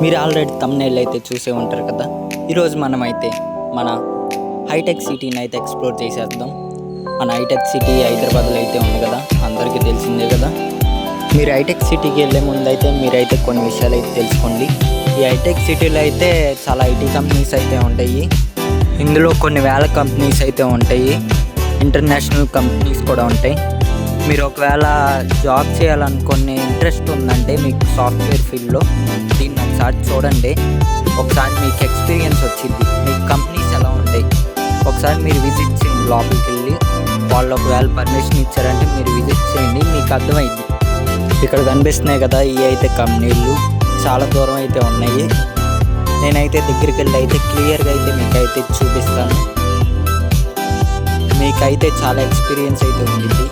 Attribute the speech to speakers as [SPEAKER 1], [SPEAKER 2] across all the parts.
[SPEAKER 1] మీరు already thumbnail అయితే చూసే ఉంటారు కదా. ఈరోజు మనమైతే మన హైటెక్ సిటీని అయితే ఎక్స్ప్లోర్ చేసేద్దాం. మన హైటెక్ సిటీ హైదరాబాద్లో అయితే ఉంది కదా, అందరికీ తెలిసిందే కదా. మీరు హైటెక్ సిటీకి వెళ్ళే ముందు అయితే మీరైతే కొన్ని విషయాలు అయితే తెలుసుకోండి. ఈ హైటెక్ సిటీలో అయితే చాలా ఐటీ కంపెనీస్ అయితే ఉంటాయి. ఇందులో కొన్ని వేల కంపెనీస్ అయితే ఉంటాయి, ఇంటర్నేషనల్ కంపెనీస్ కూడా ఉంటాయి. మీరు ఒకవేళ జాబ్ చేయాలనుకునే ఇంట్రెస్ట్ ఉందంటే మీకు సాఫ్ట్వేర్ ఫీల్డ్లో దీన్ని ఒకసారి చూడండి. ఒకసారి మీకు ఎక్స్పీరియన్స్ వచ్చింది, మీకు కంపెనీస్ ఎలా ఉంటాయి ఒకసారి మీరు విజిట్ చేయండి. లోపలికి వెళ్ళి వాళ్ళు ఒకవేళ పర్మిషన్ ఇచ్చారంటే మీరు విజిట్ చేయండి, మీకు అర్థమైంది. ఇక్కడ కనిపిస్తున్నాయి కదా, ఇవి అయితే కంపెనీలు చాలా దూరం అయితే ఉన్నాయి. నేనైతే దగ్గరికి వెళ్ళి అయితే క్లియర్గా అయితే మీకైతే చూపిస్తాను. మీకైతే చాలా ఎక్స్పీరియన్స్ అయితే ఉంది.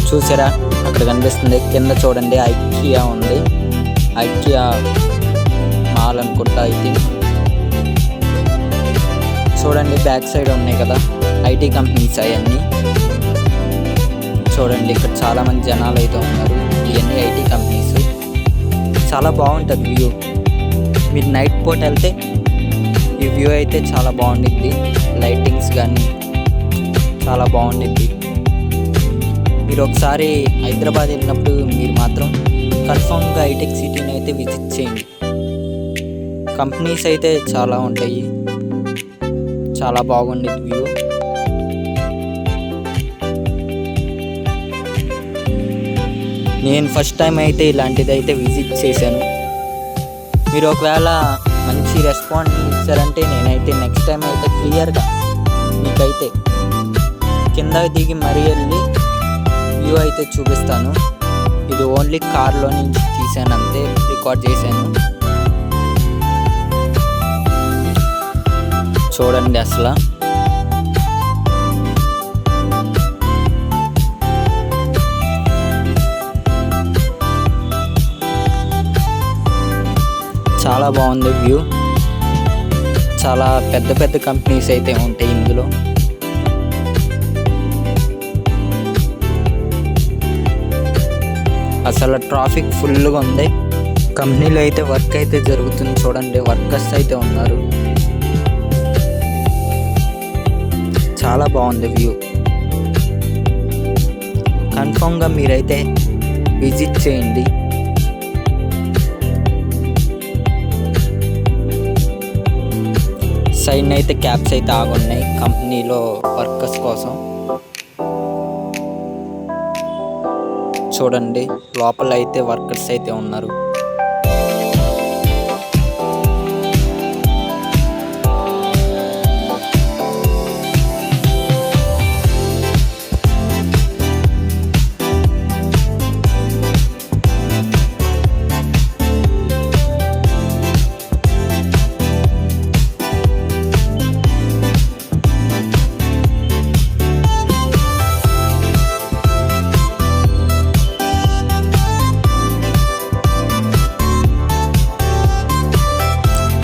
[SPEAKER 1] చూసారా, అక్కడ కనిపిస్తుంది కింద చూడండి, ఐకియా ఉంది. ఐకియా మాల్ అనుకుంటా. అయితే చూడండి బ్యాక్ సైడ్ ఉన్నాయి కదా ఐటీ కంపెనీస్ అవన్నీ. చూడండి ఇక్కడ చాలామంది జనాలు అయితే ఉన్నారు. ఇవన్నీ ఐటీ కంపెనీస్. చాలా బాగుంటుంది వ్యూ. మీరు నైట్ పూట వెళ్తే ఈ వ్యూ అయితే చాలా బాగుండిద్ది. లైటింగ్స్ కానీ చాలా బాగుండిద్ది. మీరు ఒకసారి హైదరాబాద్ వెళ్ళినప్పుడు మీరు మాత్రం కన్ఫామ్గా హైటెక్ సిటీని అయితే విజిట్ చేయండి. కంపెనీస్ అయితే చాలా ఉంటాయి, చాలా బాగుండేది వ్యూ. నేను ఫస్ట్ టైం అయితే ఇలాంటిది అయితే విజిట్ చేశాను. మీరు ఒకవేళ మంచి రెస్పాన్స్ ఇచ్చారంటే నేనైతే నెక్స్ట్ టైం అయితే క్లియర్గా మీకైతే కింద దిగి మరీ వెళ్ళి వ్యూ అయితే చూపిస్తాను. ఇది ఓన్లీ కార్లో నుంచి తీసాను, అంతే రికార్డ్ చేశాను. చూడండి అసలు చాలా బాగుంది వ్యూ. చాలా పెద్ద పెద్ద కంపెనీస్ అయితే ఉంటాయి ఇందులో. అసలు ట్రాఫిక్ ఫుల్గా ఉంది. కంపెనీలో అయితే వర్క్ అయితే జరుగుతుంది. చూడండి వర్కర్స్ అయితే ఉన్నారు. చాలా బాగుంది వ్యూ. కన్ఫామ్గా మీరైతే విజిట్ చేయండి. సైడ్ అయితే క్యాబ్స్ అయితే ఆగున్నాయి కంపెనీలో వర్కర్స్ కోసం. చూడండి లోపల అయితే వర్కర్స్ అయితే ఉన్నారు.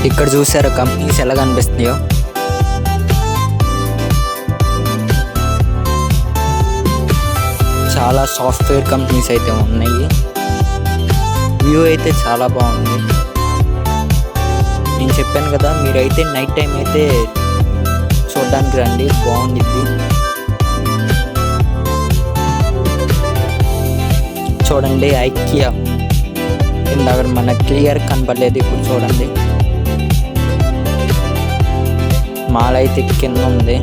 [SPEAKER 1] ఇక్కడ చూసారా కంపెనీస్ ఎలా కనిపిస్తున్నాయో. చాలా సాఫ్ట్వేర్ కంపెనీస్ అయితే ఉన్నాయి. వ్యూ అయితే చాలా బాగుంది. నేను చెప్పాను కదా, మీరైతే నైట్ టైం అయితే చూడడానికి రండి, బాగుండిద్ది. చూడండి ఐకియా ఇందాక మనకు క్లియర్ కనపడలేదు, ఇప్పుడు చూడండి మాల్ అయితే కింద ఉంది,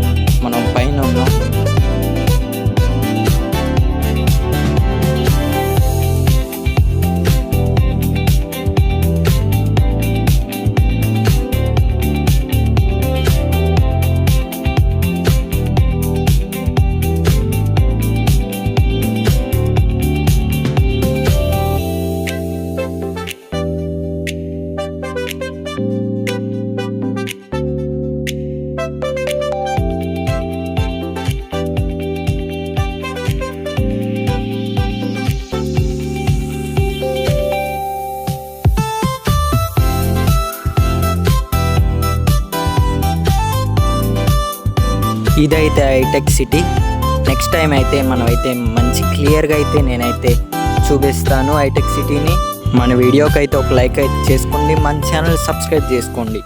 [SPEAKER 1] మనం పైన ఉన్నాం. ఇదైతే హైటెక్ సిటీ. నెక్స్ట్ టైం అయితే మనమైతే మంచి క్లియర్గా అయితే నేనైతే చూపిస్తాను హైటెక్ సిటీని. మన వీడియోకి అయితే ఒక లైక్ అయితే చేసుకోండి, మన ఛానల్ సబ్స్క్రైబ్ చేసుకోండి.